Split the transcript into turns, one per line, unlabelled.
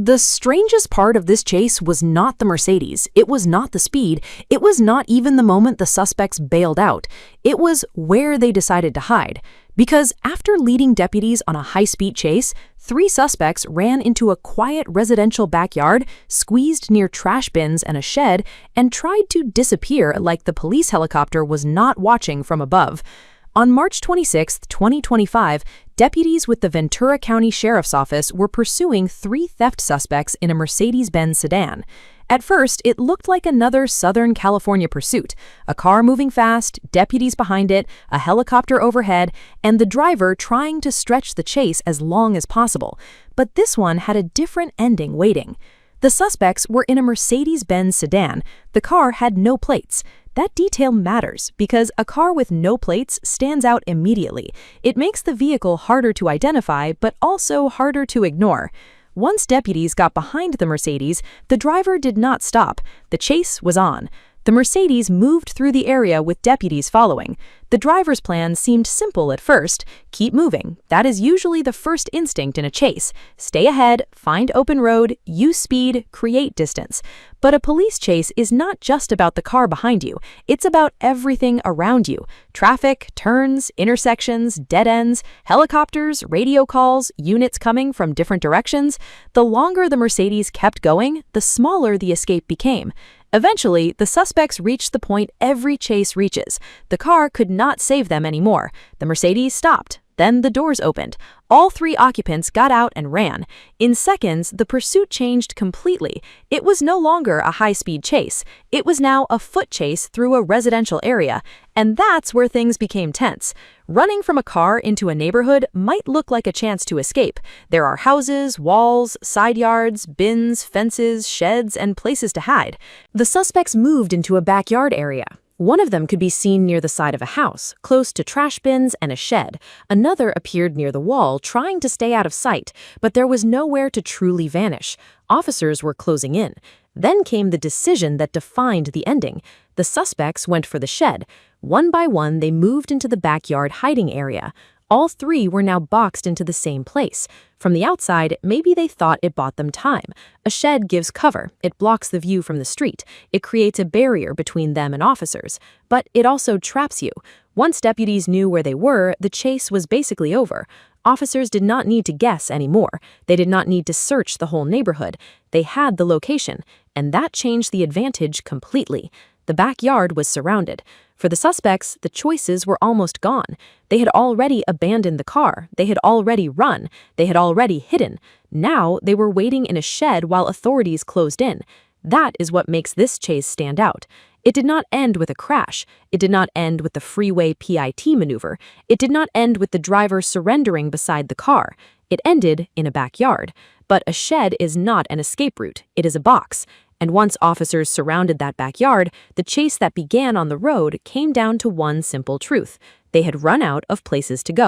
The strangest part of this chase was not the Mercedes, it was not the speed, it was not even the moment the suspects bailed out. It was where they decided to hide. Because after leading deputies on a high-speed chase, three suspects ran into a quiet residential backyard, squeezed near trash bins and a shed, and tried to disappear like the police helicopter was not watching from above. On March 26, 2025, deputies with the Ventura County Sheriff's Office were pursuing three theft suspects in a Mercedes-Benz sedan. At first, it looked like another Southern California pursuit, a car moving fast, deputies behind it, a helicopter overhead, and the driver trying to stretch the chase as long as possible. But this one had a different ending waiting. The suspects were in a Mercedes-Benz sedan. The car had no plates. That detail matters because a car with no plates stands out immediately. It makes the vehicle harder to identify, but also harder to ignore. Once deputies got behind the Mercedes, the driver did not stop. The chase was on. The Mercedes moved through the area with deputies following. The driver's plan seemed simple at first. Keep moving. That is usually the first instinct in a chase. Stay ahead, find open road, use speed, create distance. But a police chase is not just about the car behind you. It's about everything around you. Traffic, turns, intersections, dead ends, helicopters, radio calls, units coming from different directions. The longer the Mercedes kept going, the smaller the escape became. Eventually, the suspects reached the point every chase reaches. The car could not save them anymore. The Mercedes stopped. Then the doors opened. All three occupants got out and ran. In seconds, the pursuit changed completely. It was no longer a high-speed chase. It was now a foot chase through a residential area. And that's where things became tense. Running from a car into a neighborhood might look like a chance to escape. There are houses, walls, side yards, bins, fences, sheds, and places to hide. The suspects moved into a backyard area. One of them could be seen near the side of a house, close to trash bins and a shed. Another appeared near the wall, trying to stay out of sight, but there was nowhere to truly vanish. Officers were closing in. Then came the decision that defined the ending. The suspects went for the shed. One by one, they moved into the backyard hiding area. All three were now boxed into the same place. From the outside, maybe they thought it bought them time. A shed gives cover. It blocks the view from the street. It creates a barrier between them and officers. But it also traps you. Once deputies knew where they were, the chase was basically over. Officers did not need to guess anymore. They did not need to search the whole neighborhood. They had the location, and that changed the advantage completely. The backyard was surrounded. For the suspects, the choices were almost gone. They had already abandoned the car. They had already run. They had already hidden. Now they were waiting in a shed while authorities closed in. That is what makes this chase stand out. It did not end with a crash. It did not end with the freeway PIT maneuver. It did not end with the driver surrendering beside the car. It ended in a backyard. But a shed is not an escape route. It is a box. And once officers surrounded that backyard, the chase that began on the road came down to one simple truth. They had run out of places to go.